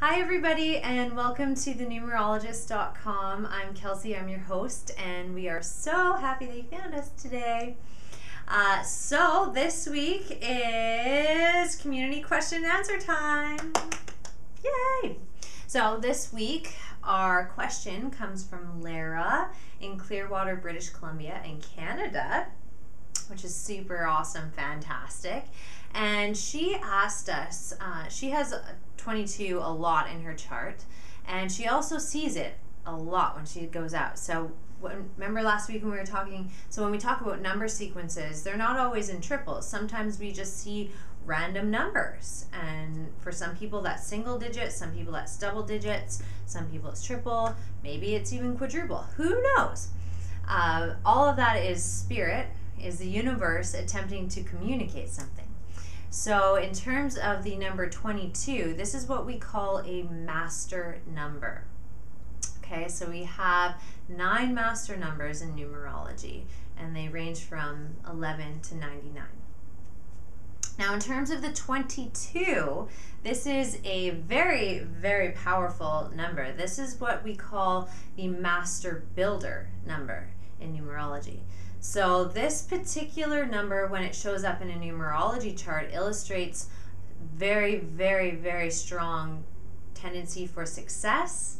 Hi everybody and welcome to the Numerologist.com. I'm Kelsey, I'm your host, and we are so happy that you found us today. So this week is community question and answer time. Yay! So this week our question comes from Lara in Clearwater, British Columbia in Canada, which is super awesome, fantastic. And she asked us, she has 22 a lot in her chart, and she also sees it a lot when she goes out. So remember last week when we were talking, so when we talk about number sequences, they're not always in triples. Sometimes we just see random numbers, and for some people that's single digits, some people that's double digits, some people it's triple, maybe it's even quadruple, who knows. All of that is spirit, is the universe attempting to communicate something. So in terms of the number 22, this is what we call a master number. Okay, so we have 9 master numbers in numerology, and they range from 11 to 99. Now in terms of the 22, this is a very, very powerful number. This is what we call the master builder number in numerology. So this particular number, when it shows up in a numerology chart, illustrates very, very, very strong tendency for success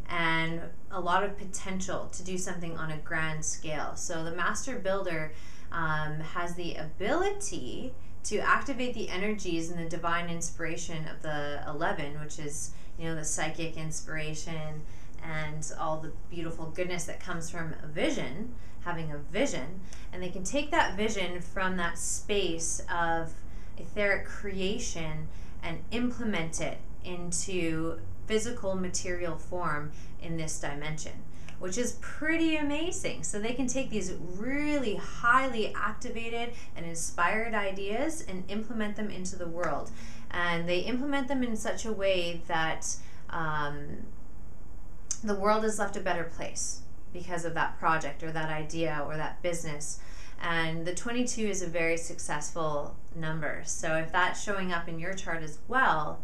and a lot of potential to do something on a grand scale. So the master builder has the ability to activate the energies and the divine inspiration of the 11, which is, you know, the psychic inspiration and all the beautiful goodness that comes from a vision, having a vision, and they can take that vision from that space of etheric creation and implement it into physical material form in this dimension, which is pretty amazing. So they can take these really highly activated and inspired ideas and implement them into the world, and they implement them in such a way that the world is left a better place because of that project or that idea or that business. And the 22 is a very successful number. So if that's showing up in your chart as well,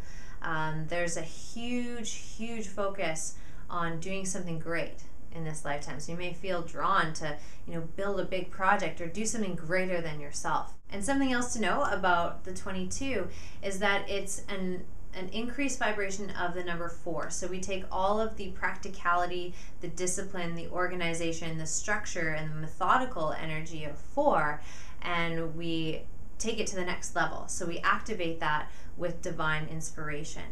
there's a huge focus on doing something great in this lifetime. So you may feel drawn to, you know, build a big project or do something greater than yourself. And something else to know about the 22 is that it's an increased vibration of the number 4. So we take all of the practicality, the discipline, the organization, the structure, and the methodical energy of 4, and we take it to the next level. So we activate that with divine inspiration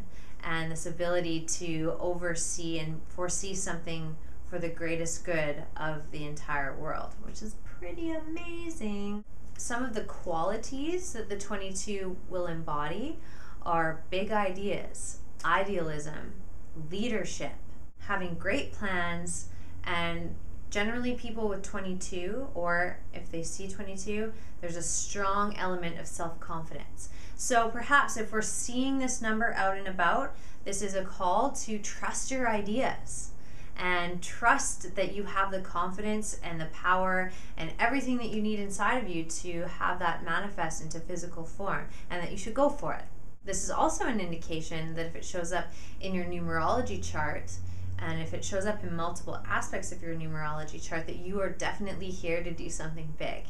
and this ability to oversee and foresee something for the greatest good of the entire world, which is pretty amazing. Some of the qualities that the 22 will embody are big ideas, idealism, leadership, having great plans, and generally people with 22, or if they see 22, there's a strong element of self-confidence. So perhaps if we're seeing this number out and about, this is a call to trust your ideas and trust that you have the confidence and the power and everything that you need inside of you to have that manifest into physical form, and that you should go for it. This is also an indication that if it shows up in your numerology chart, and if it shows up in multiple aspects of your numerology chart, that you are definitely here to do something big.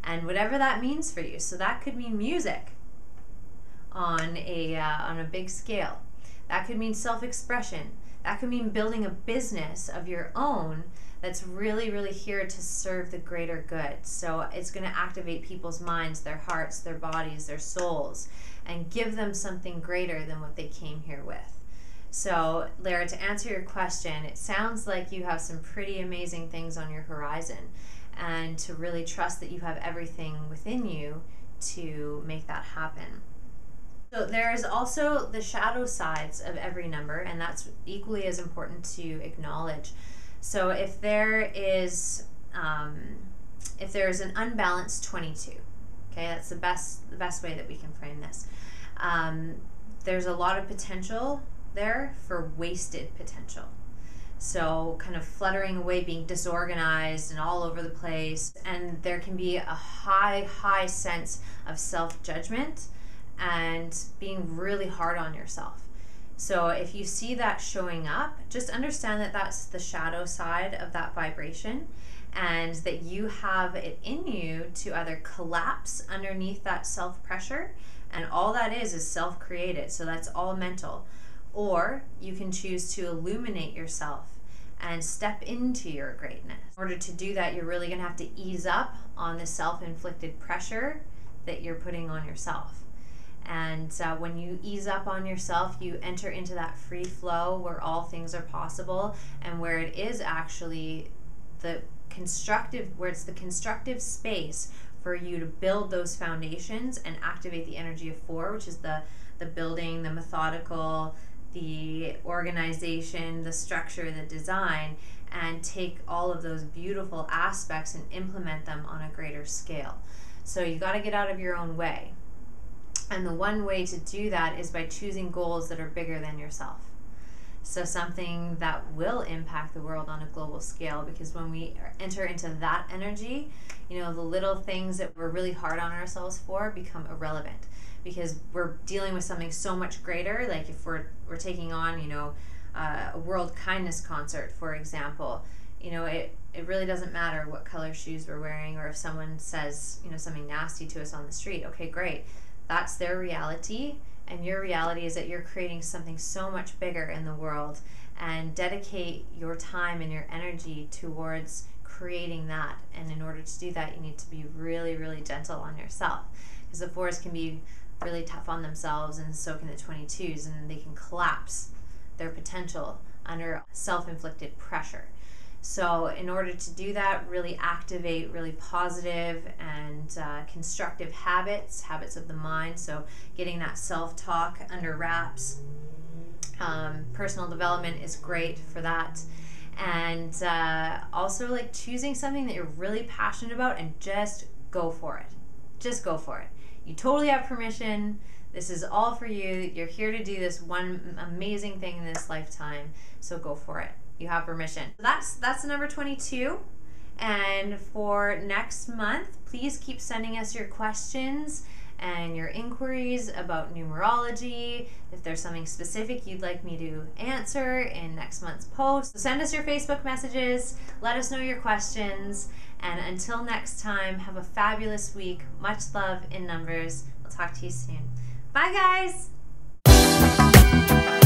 And whatever that means for you. So that could mean music on a big scale. That could mean self-expression. That could mean building a business of your own that's really, really here to serve the greater good. So it's going to activate people's minds, their hearts, their bodies, their souls, and give them something greater than what they came here with. So Lara, to answer your question, it sounds like you have some pretty amazing things on your horizon, and to really trust that you have everything within you to make that happen. So there is also the shadow sides of every number, and that's equally as important to acknowledge. So if there is an unbalanced 22, okay, that's the best way that we can frame this. There's a lot of potential there for wasted potential. So kind of fluttering away, being disorganized and all over the place, and there can be a high sense of self-judgment and being really hard on yourself. So if you see that showing up, just understand that that's the shadow side of that vibration, and that you have it in you to either collapse underneath that self-pressure, and all that is self-created, so that's all mental, or you can choose to illuminate yourself and step into your greatness. In order to do that, you're really going to have to ease up on the self-inflicted pressure that you're putting on yourself. And when you ease up on yourself, you enter into that free flow where all things are possible, and where it is actually the constructive, where it's the constructive space for you to build those foundations and activate the energy of 4, which is the building, the methodical, the organization, the structure, the design, and take all of those beautiful aspects and implement them on a greater scale. So you got to get out of your own way. And the one way to do that is by choosing goals that are bigger than yourself. So something that will impact the world on a global scale, because when we enter into that energy, you know, the little things that we're really hard on ourselves for become irrelevant, because we're dealing with something so much greater. Like if we're taking on, you know, a world kindness concert, for example, you know, it really doesn't matter what color shoes we're wearing, or if someone says, you know, something nasty to us on the street. Okay, great. That's their reality, and your reality is that you're creating something so much bigger in the world, and dedicate your time and your energy towards creating that. And in order to do that, you need to be really, really gentle on yourself, because the 4s can be really tough on themselves, and so can the 22s, and they can collapse their potential under self-inflicted pressure. So in order to do that, really activate really positive and constructive habits of the mind. So getting that self-talk under wraps. Personal development is great for that. And also like choosing something that you're really passionate about and just go for it. Just go for it. You totally have permission. This is all for you. You're here to do this one amazing thing in this lifetime. So go for it. You have permission. That's the number 22. And for next month, please keep sending us your questions and your inquiries about numerology. If there's something specific you'd like me to answer in next month's post, send us your Facebook messages. Let us know your questions. And until next time, have a fabulous week. Much love in numbers. I'll talk to you soon. Bye, guys.